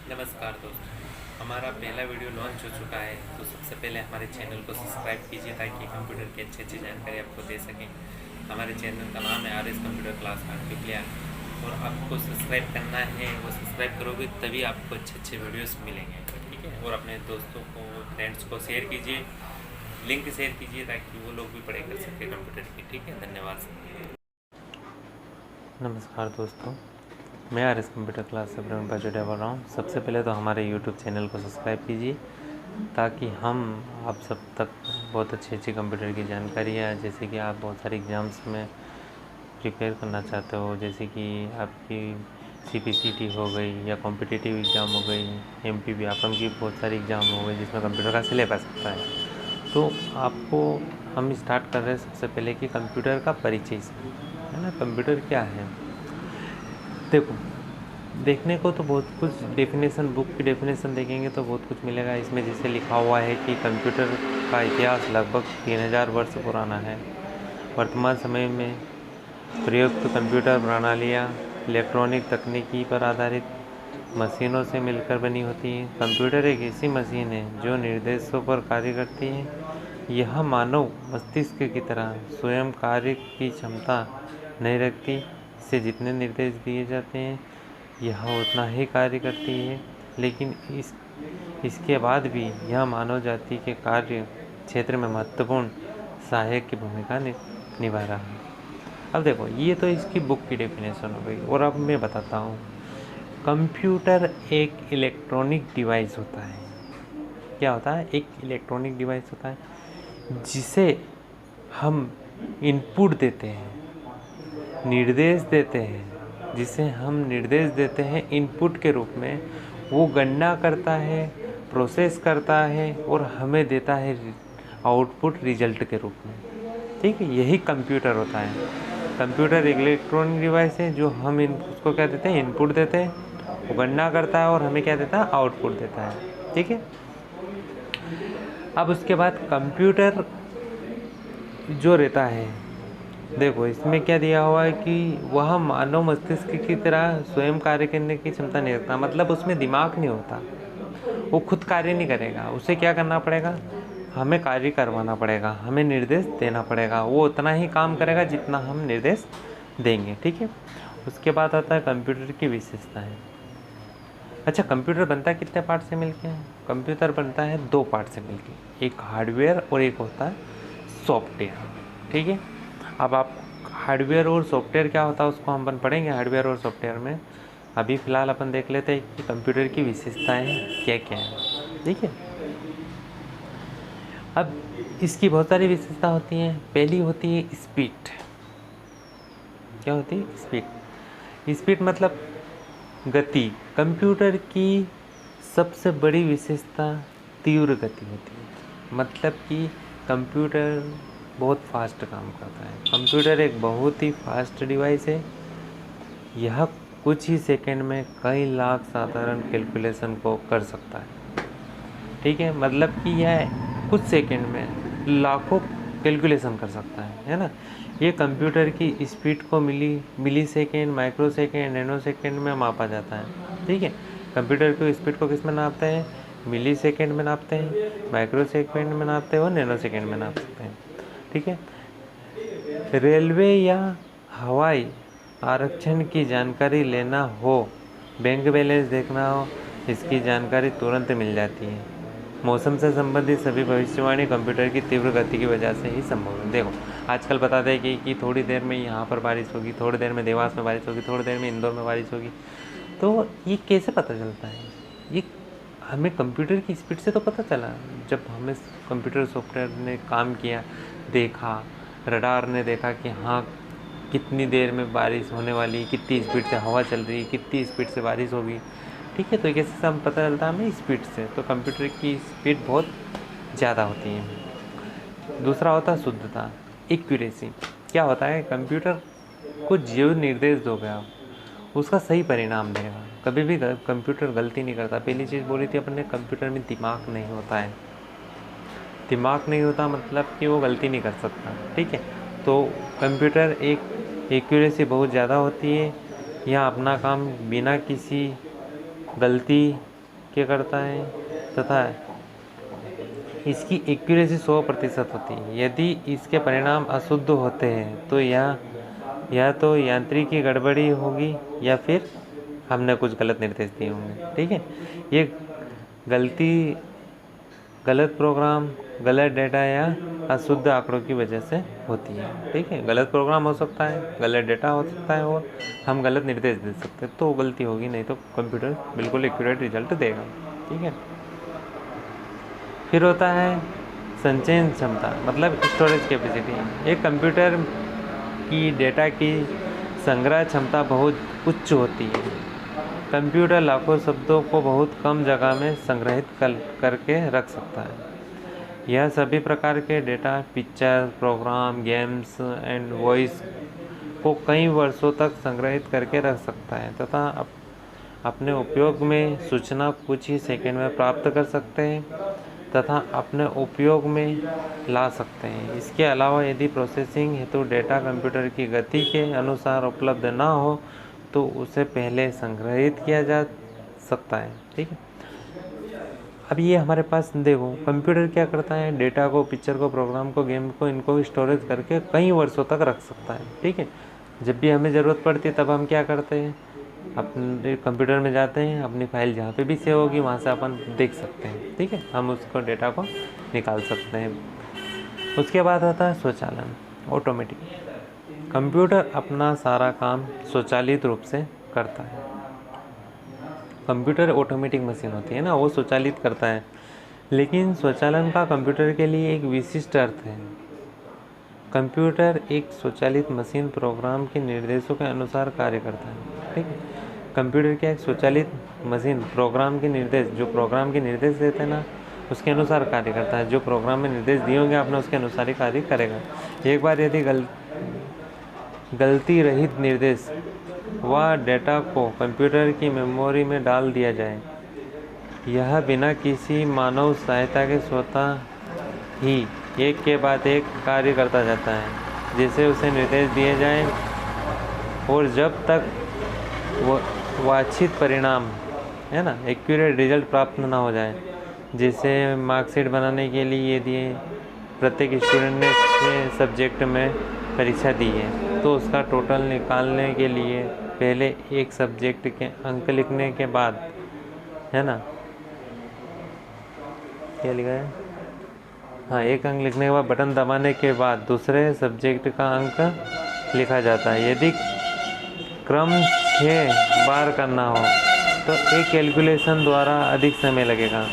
नमस्कार दोस्तों, हमारा पहला वीडियो लॉन्च हो चुका है। तो सबसे पहले हमारे चैनल को सब्सक्राइब कीजिए ताकि कंप्यूटर की अच्छी अच्छी जानकारी आपको दे सकें। हमारे चैनल का नाम है RS कंप्यूटर क्लास आर्टिक्लिया, और आपको सब्सक्राइब करना है। वो सब्सक्राइब करोगे तभी आपको अच्छे अच्छे वीडियोस मिलेंगे, ठीक है। और अपने दोस्तों को, फ्रेंड्स को शेयर कीजिए, लिंक शेयर कीजिए ताकि वो लोग भी पढ़ाई कर सकें कंप्यूटर की, ठीक है। धन्यवाद। नमस्कार दोस्तों, मैं RS कंप्यूटर क्लास से प्रवीण पाचोटिया बोल रहा हूँ। सबसे पहले तो हमारे YouTube चैनल को सब्सक्राइब कीजिए ताकि हम आप सब तक बहुत अच्छी अच्छी कंप्यूटर की जानकारी है। जैसे कि आप बहुत सारे एग्ज़ाम्स में प्रिपेयर करना चाहते हो, जैसे कि आपकी CPCT हो गई या कॉम्पिटिटिव एग्ज़ाम हो गई, MP व्यापम की बहुत सारी एग्ज़ाम हो गई जिसमें कंप्यूटर का सिलेबस होता है। तो आपको हम स्टार्ट कर रहे हैं सबसे पहले कि कंप्यूटर का परिचय से, है ना। कंप्यूटर क्या है, देखो, देखने को तो बहुत कुछ डेफिनेशन, बुक की डेफिनेशन देखेंगे तो बहुत कुछ मिलेगा। इसमें जैसे लिखा हुआ है कि कंप्यूटर का इतिहास लगभग 3000 वर्ष पुराना है। वर्तमान समय में प्रयुक्त कंप्यूटर प्रणालियाँ इलेक्ट्रॉनिक तकनीकी पर आधारित मशीनों से मिलकर बनी होती हैं। कंप्यूटर एक ऐसी मशीन है जो निर्देशों पर कार्य करती है। यह मानव मस्तिष्क की तरह स्वयं कार्य की क्षमता नहीं रखती। इसे जितने निर्देश दिए जाते हैं यह उतना ही कार्य करती है, लेकिन इसके बाद भी यह मानव जाति के कार्य क्षेत्र में महत्वपूर्ण सहायक की भूमिका निभा रहा है। अब देखो, ये तो इसकी बुक की डेफिनेशन हो गई, और अब मैं बताता हूँ। कंप्यूटर एक इलेक्ट्रॉनिक डिवाइस होता है। क्या होता है? एक इलेक्ट्रॉनिक डिवाइस होता है जिसे हम इनपुट देते हैं, निर्देश देते हैं। जिसे हम निर्देश देते हैं इनपुट के रूप में, वो गणना करता है, प्रोसेस करता है और हमें देता है आउटपुट रिजल्ट के रूप में, ठीक है। यही कंप्यूटर होता है। कंप्यूटर एक इलेक्ट्रॉनिक डिवाइस है जो हम उसको क्या देते हैं, इनपुट देते हैं, वो गणना करता है और हमें क्या देता है, आउटपुट देता है, ठीक है। अब उसके बाद कंप्यूटर जो रहता है, देखो इसमें क्या दिया हुआ है कि वह मानव मस्तिष्क की तरह स्वयं कार्य करने की क्षमता नहीं रखता। मतलब उसमें दिमाग नहीं होता, वो खुद कार्य नहीं करेगा। उसे क्या करना पड़ेगा, हमें कार्य करवाना पड़ेगा, हमें निर्देश देना पड़ेगा। वो उतना ही काम करेगा जितना हम निर्देश देंगे, ठीक है। उसके बाद आता है कंप्यूटर की विशेषताएं। अच्छा, कंप्यूटर बनता है कितने पार्ट से मिलके? कंप्यूटर बनता है 2 पार्ट से मिलके, एक हार्डवेयर और एक होता है सॉफ्टवेयर, ठीक है। अब आप हार्डवेयर और सॉफ्टवेयर क्या होता है उसको हम अपन पढ़ेंगे हार्डवेयर और सॉफ्टवेयर में। अभी फ़िलहाल अपन देख लेते हैं कि कंप्यूटर की विशेषताएं क्या क्या हैं, ठीक है। अब इसकी बहुत सारी विशेषता होती हैं। पहली होती है स्पीड। क्या होती है? स्पीड। स्पीड मतलब गति। कंप्यूटर की सबसे बड़ी विशेषता तीव्र गति होती है। मतलब कि कंप्यूटर बहुत फास्ट काम करता है। कंप्यूटर एक बहुत ही फास्ट डिवाइस है। यह कुछ ही सेकंड में कई लाख साधारण कैलकुलेशन को कर सकता है, ठीक है। मतलब कि यह कुछ सेकंड में लाखों कैलकुलेशन कर सकता है ना। ये कंप्यूटर की स्पीड को millisecond, microsecond, nanosecond में मापा जाता है, ठीक है। कंप्यूटर की स्पीड को किस में नापते हैं? मिली सेकेंड में नापते हैं, माइक्रो सेकेंड में नापते हैं और नैनो सेकेंड में नाप सकते हैं, ठीक है। रेलवे या हवाई आरक्षण की जानकारी लेना हो, बैंक बैलेंस देखना हो, इसकी जानकारी तुरंत मिल जाती है। मौसम से संबंधित सभी भविष्यवाणी कंप्यूटर की तीव्र गति की वजह से ही संभव है। देखो, आजकल बताते हैं कि थोड़ी देर में यहाँ पर बारिश होगी, थोड़ी देर में देवास में बारिश होगी, थोड़ी देर में इंदौर में बारिश होगी। तो ये कैसे पता चलता है? ये हमें कंप्यूटर की स्पीड से तो पता चला। जब हमें कंप्यूटर सॉफ्टवेयर ने काम किया, देखा, रडार ने देखा कि हाँ कितनी देर में बारिश होने वाली, कितनी स्पीड से हवा चल रही, कितनी स्पीड से बारिश होगी, ठीक है। तो कैसे हम पता चलता है हमें? स्पीड से। तो कंप्यूटर की स्पीड बहुत ज़्यादा होती है। दूसरा होता है शुद्धता, एक्यूरेसी। क्या होता है? कंप्यूटर को जो निर्देश दोगे आप उसका सही परिणाम देगा। कभी भी कंप्यूटर गलती नहीं करता। पहली चीज़ बोली थी अपन ने, कंप्यूटर में दिमाग नहीं होता है। दिमाग नहीं होता मतलब कि वो गलती नहीं कर सकता, ठीक है। तो कंप्यूटर एक एक्यूरेसी बहुत ज़्यादा होती है। यह अपना काम बिना किसी गलती क्या करता है तथा इसकी एक्यूरेसी 100% होती है। यदि इसके परिणाम अशुद्ध होते हैं तो या तो यांत्रिकी गड़बड़ी होगी या फिर हमने कुछ गलत निर्देश दिए होंगे। ठीक है, ये गलत प्रोग्राम, गलत डेटा या अशुद्ध आंकड़ों की वजह से होती है। ठीक है, गलत प्रोग्राम हो सकता है, गलत डेटा हो सकता है और हम गलत निर्देश दे सकते हैं, तो गलती होगी, नहीं तो कंप्यूटर बिल्कुल एक्यूरेट रिजल्ट देगा। ठीक है, फिर होता है संचयन क्षमता, मतलब स्टोरेज कैपेसिटी। एक कंप्यूटर की डेटा की संग्रह क्षमता बहुत उच्च होती है। कंप्यूटर लाखों शब्दों को बहुत कम जगह में संग्रहित करके रख सकता है। यह सभी प्रकार के data, picture, program, games and voice को कई वर्षों तक संग्रहित करके रख सकता है तथा अपने उपयोग में सूचना कुछ ही सेकंड में प्राप्त कर सकते हैं तथा अपने उपयोग में ला सकते हैं। इसके अलावा यदि प्रोसेसिंग हेतु डेटा कंप्यूटर की गति के अनुसार उपलब्ध ना हो तो उसे पहले संग्रहित किया जा सकता है। ठीक है, अब ये हमारे पास देखो, कंप्यूटर क्या करता है, डेटा को, पिक्चर को, प्रोग्राम को, गेम को, इनको स्टोरेज करके कई वर्षों तक रख सकता है। ठीक है, जब भी हमें ज़रूरत पड़ती है तब हम क्या करते हैं, अपने कंप्यूटर में जाते हैं, अपनी फाइल जहाँ पे भी सेव होगी वहाँ से अपन देख सकते हैं। ठीक है, हम उसको डेटा को निकाल सकते हैं। उसके बाद आता है स्वचालन, ऑटोमेटिक। कंप्यूटर अपना सारा काम स्वचालित रूप से करता है। कंप्यूटर ऑटोमेटिक मशीन होती है ना, वो स्वचालित करता है, लेकिन स्वचालन का कंप्यूटर के लिए एक विशिष्ट अर्थ है। कंप्यूटर एक स्वचालित मशीन प्रोग्राम के निर्देशों के अनुसार कार्य करता है। ठीक है, कंप्यूटर क्या एक स्वचालित मशीन प्रोग्राम के निर्देश, जो प्रोग्राम के निर्देश देते हैं ना, उसके अनुसार कार्य करता है। जो प्रोग्राम में निर्देश दिए होंगे आपने, उसके अनुसार ही कार्य करेगा। एक बार यदि गलती रहित निर्देश व डेटा को कंप्यूटर की मेमोरी में डाल दिया जाए, यह बिना किसी मानव सहायता के स्वतः ही एक के बाद एक कार्य करता जाता है। जैसे उसे निर्देश दिए जाएं और जब तक वांछित परिणाम है ना, एक्यूरेट रिजल्ट प्राप्त ना हो जाए। जैसे मार्कशीट बनाने के लिए यदि प्रत्येक स्टूडेंट ने सब्जेक्ट में परीक्षा दी है तो उसका टोटल निकालने के लिए पहले एक सब्जेक्ट के अंक लिखने के बाद, है ना, क्या लिखा है, हाँ, एक अंक लिखने के बाद बटन दबाने के बाद दूसरे सब्जेक्ट का अंक लिखा जाता है। यदि क्रम 6 बार करना हो तो एक कैलकुलेशन द्वारा अधिक समय लगेगा,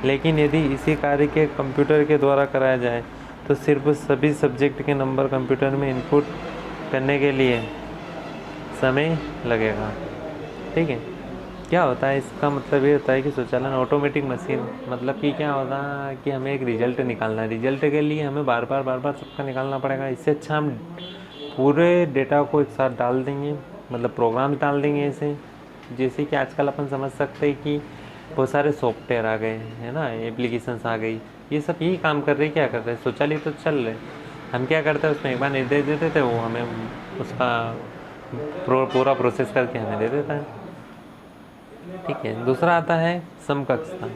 लेकिन यदि इसी कार्य के कंप्यूटर के द्वारा कराया जाए तो सिर्फ सभी सब्जेक्ट के नंबर कंप्यूटर में इनपुट करने के लिए समय लगेगा। ठीक है, क्या होता है, इसका मतलब ये होता है कि स्वचालन ऑटोमेटिक मशीन, मतलब कि क्या होता है कि हमें एक रिजल्ट निकालना है। रिजल्ट के लिए हमें बार बार सबका निकालना पड़ेगा। इससे अच्छा हम पूरे डेटा को एक साथ डाल देंगे, मतलब प्रोग्राम डाल देंगे ऐसे। जैसे कि आजकल अपन समझ सकते हैं कि बहुत सारे सॉफ्टवेयर आ गए हैं ना, एप्लीकेशंस आ गई, ये सब यही काम कर रहे हैं। क्या कर रहे हैं, स्वचालित तो चल रहे। हम क्या करते हैं, उसमें एक बार निर्देश देते थे, वो हमें उसका पूरा प्रोसेस करके हमें दे देता है। ठीक है, दूसरा आता है समकक्षता,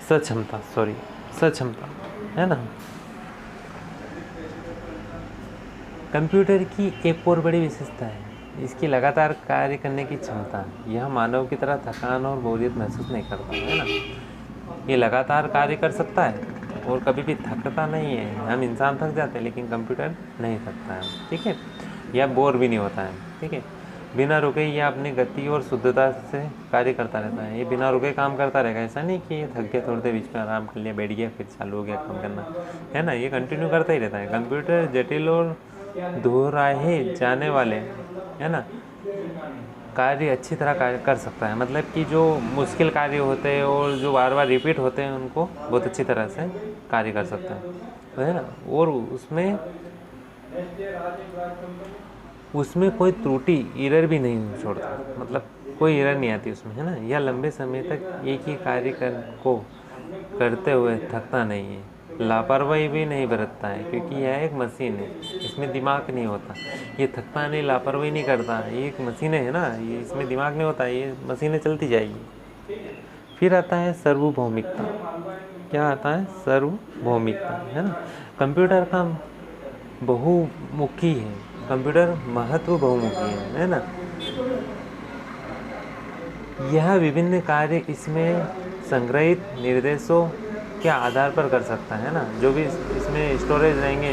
सक्षमता, है ना। कंप्यूटर की एक और बड़ी विशेषता है इसकी लगातार कार्य करने की क्षमता। यह मानव की तरह थकान और बोरियत महसूस नहीं करता, है ना। ये लगातार कार्य कर सकता है और कभी भी थकता नहीं है। हम इंसान थक जाते हैं लेकिन कंप्यूटर नहीं थकता है। ठीक है, या बोर भी नहीं होता है। ठीक है, बिना रुके ये अपनी गति और शुद्धता से कार्य करता रहता है। ये बिना रुके काम करता रहेगा, ऐसा नहीं कि ये थक गया, थोड़ी देर बीच में आराम कर लिया, बैठ गया, फिर चालू हो गया काम करना, है ना। ये कंटिन्यू करता ही रहता है। कंप्यूटर जटिल और दोहराए जाने वाले, है ना, कार्य अच्छी तरह कार्य कर सकता है। मतलब कि जो मुश्किल कार्य होते हैं और जो बार बार रिपीट होते हैं उनको बहुत अच्छी तरह से कार्य कर सकता है ना। और उसमें कोई त्रुटि, एरर भी नहीं छोड़ता, मतलब कोई एरर नहीं आती उसमें, है ना। यह लंबे समय तक एक ही कार्य को करते हुए थकता नहीं है। लापरवाही भी नहीं बरतता है, क्योंकि यह एक मशीन है, इसमें दिमाग नहीं होता। ये थकता नहीं, लापरवाही नहीं करता, ये एक मशीन है ना, ये इसमें दिमाग नहीं होता, ये मशीनें चलती जाएगी। फिर आता है सार्वभौमिकता। क्या आता है? सार्वभौमिकता, है ना। कंप्यूटर का बहुमुखी है, कंप्यूटर महत्व बहुमुखी है ना। यह विभिन्न कार्य इसमें संग्रहित निर्देशों के आधार पर कर सकता है ना। जो भी इसमें स्टोरेज रहेंगे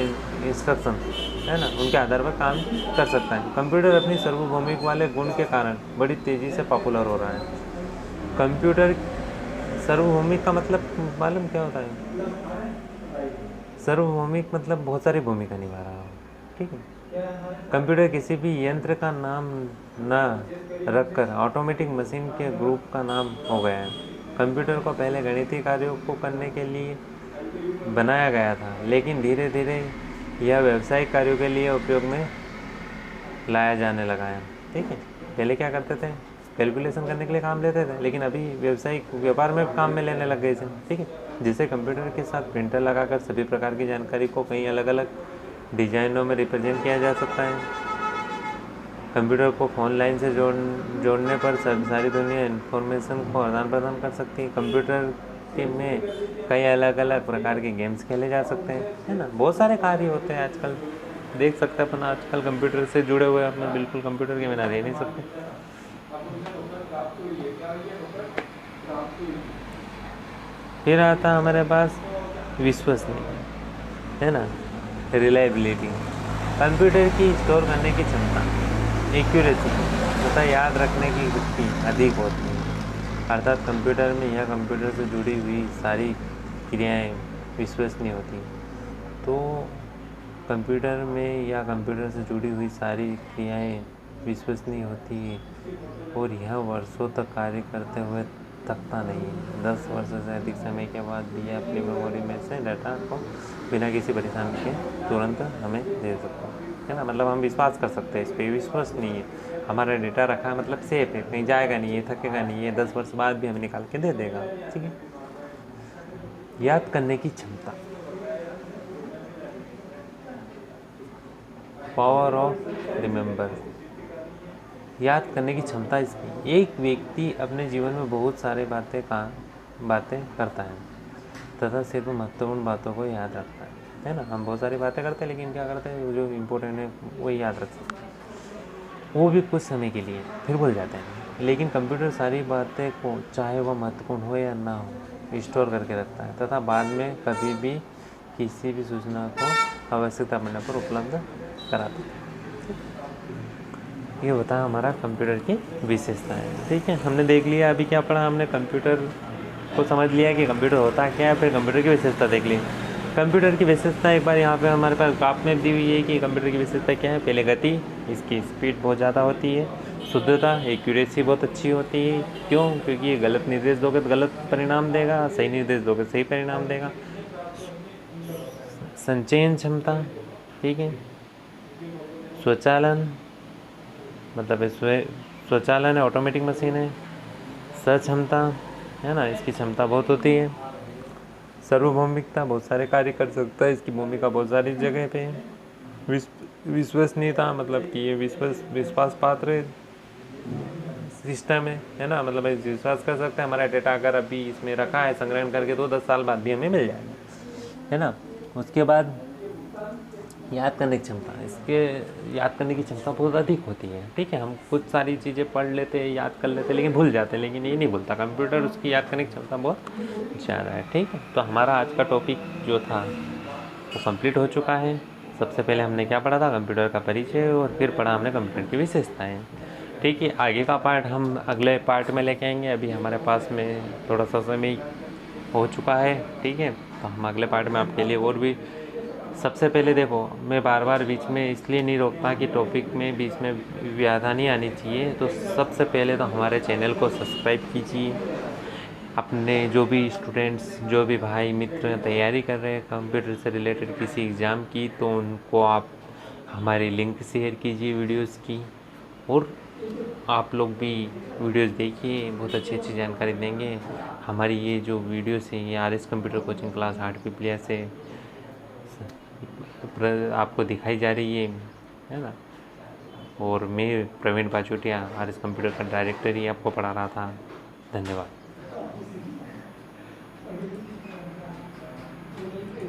इंस्ट्रक्शन, है ना, उनके आधार पर काम कर सकता है। कंप्यूटर अपनी सार्वभौमिक वाले गुण के कारण बड़ी तेज़ी से पॉपुलर हो रहा है। कंप्यूटर सार्वभौमिक का मतलब मालूम क्या होता है? सार्वभौमिक मतलब बहुत सारी भूमिका निभा रहा हो, ठीक है। कंप्यूटर किसी भी यंत्र का नाम न रखकर ऑटोमेटिक मशीन के ग्रुप का नाम हो गया है। कंप्यूटर को पहले गणितीय कार्यों को करने के लिए बनाया गया था, लेकिन धीरे धीरे यह व्यावसायिक कार्यों के लिए उपयोग में लाया जाने लगा है, ठीक है। पहले क्या करते थे? कैलकुलेशन करने के लिए काम लेते थे, लेकिन अभी व्यावसायिक व्यापार में काम में लेने लग गए इसे, ठीक है। जिसे कंप्यूटर के साथ प्रिंटर लगाकर सभी प्रकार की जानकारी को कई अलग अलग डिजाइनों में रिप्रेजेंट किया जा सकता है। कंप्यूटर को फोन लाइन से जोड़ने पर सारी दुनिया इन्फॉर्मेशन को आदान प्रदान कर सकती है। कंप्यूटर के में कई अलग अलग प्रकार के गेम्स खेले जा सकते हैं, है ना। बहुत सारे कार्य होते हैं आजकल, देख सकते हैं अपन आजकल कंप्यूटर से जुड़े हुए अपने, बिल्कुल कंप्यूटर के बिना रह नहीं सकते। फिर आता हमारे पास विश्वसनीय, है ना, रिलायबिलिटी। कंप्यूटर की स्टोर करने की क्षमता, एक्यूरेसी तथा याद रखने की शक्ति अधिक होती है। अर्थात कंप्यूटर में या कंप्यूटर से जुड़ी हुई सारी क्रियाएं विश्वसनीय होती हैं। तो कंप्यूटर में या कंप्यूटर से जुड़ी हुई सारी क्रियाएं विश्वसनीय होती है और यह वर्षों तक कार्य करते हुए थकता नहीं है। 10 वर्ष से अधिक समय के बाद भी यह अपनी मेमोरी में से डाटा को बिना किसी परेशानी के तुरंत हमें दे सकता है ना। मतलब हम विश्वास कर सकते हैं इस पर, विश्वास नहीं है, हमारा डेटा रखा है मतलब सेफ है, कहीं जाएगा नहीं है, थकेगा नहीं है, 10 वर्ष बाद भी हमें निकाल के दे देगा, ठीक है। याद करने की क्षमता, पावर ऑफ रिमेंबर। याद करने की क्षमता इसकी, एक व्यक्ति अपने जीवन में बहुत सारे बातें करता है तथा सिर्फ महत्वपूर्ण बातों को याद रखता है ना। हम बहुत सारी बातें करते हैं, लेकिन क्या करते हैं, जो इम्पोर्टेंट है वही याद रख सकते हैं, वो भी कुछ समय के लिए, फिर भूल जाते हैं। लेकिन कंप्यूटर सारी बातें को, चाहे वह महत्वपूर्ण हो या ना हो, स्टोर करके रखता है तथा बाद में कभी भी किसी भी सूचना को आवश्यकता पड़ने पर उपलब्ध कराता है। ये होता है हमारा कंप्यूटर की विशेषताएं, ठीक है। हमने देख लिया, अभी क्या पढ़ा हमने, कंप्यूटर को समझ लिया कि कंप्यूटर होता क्या है, फिर कंप्यूटर की विशेषता देख ली। कंप्यूटर की विशेषता एक बार यहाँ पे हमारे पास ग्राफ में दी हुई है कि कंप्यूटर की विशेषता क्या है। पहले गति, इसकी स्पीड बहुत ज़्यादा होती है। शुद्धता, एक्यूरेसी बहुत अच्छी होती है। क्यों? क्योंकि ये गलत निर्देश दोगे तो गलत परिणाम देगा, सही निर्देश दोगे सही परिणाम देगा। संचयन क्षमता, ठीक है। स्वचालन, मतलब स्वचालन है, ऑटोमेटिक मशीन है। सक्षमता, है ना, इसकी क्षमता बहुत होती है। सार्वभौमिकता, बहुत सारे कार्य कर सकता है, इसकी भूमिका बहुत सारी जगह पे है। विश्वसनीयता, मतलब कि ये विश्वास पात्र सिस्टम है ना, मतलब विश्वास कर सकते हैं हमारा डेटा अगर अभी इसमें रखा है संग्रहण करके तो 10 साल बाद भी हमें मिल जाएगा, है ना। उसके बाद याद करने की क्षमता, इसके याद करने की क्षमता बहुत अधिक होती है, ठीक है। हम कुछ सारी चीज़ें पढ़ लेते हैं, याद कर लेते हैं, लेकिन भूल जाते हैं, लेकिन ये नहीं भूलता कंप्यूटर, उसकी याद करने की क्षमता बहुत ज़्यादा है, ठीक है। तो हमारा आज का टॉपिक जो था वो कंप्लीट हो चुका है। सबसे पहले हमने क्या पढ़ा था, कंप्यूटर का परिचय, और फिर पढ़ा हमने कंप्यूटर की विशेषताएँ, ठीक है। आगे का पार्ट हम अगले पार्ट में लेके आएंगे। अभी हमारे पास में थोड़ा सा समय हो चुका है, ठीक है। तो हम अगले पार्ट में आपके लिए और भी, सबसे पहले देखो, मैं बार बार बीच में इसलिए नहीं रोकता कि टॉपिक में बीच में व्याधा नहीं आनी चाहिए। तो सबसे पहले तो हमारे चैनल को सब्सक्राइब कीजिए। अपने जो भी स्टूडेंट्स, जो भी भाई मित्र तैयारी कर रहे हैं कंप्यूटर से रिलेटेड किसी एग्ज़ाम की, तो उनको आप हमारी लिंक शेयर कीजिए वीडियोस की, और आप लोग भी वीडियोस देखिए, बहुत अच्छी अच्छी जानकारी देंगे। हमारी ये जो वीडियोस हैं ये RS कंप्यूटर कोचिंग क्लास 8वीं प्लेयर से आपको दिखाई जा रही है ना। और मैं प्रवीण पाचोटिया RS कंप्यूटर का डायरेक्टर ही आपको पढ़ा रहा था। धन्यवाद।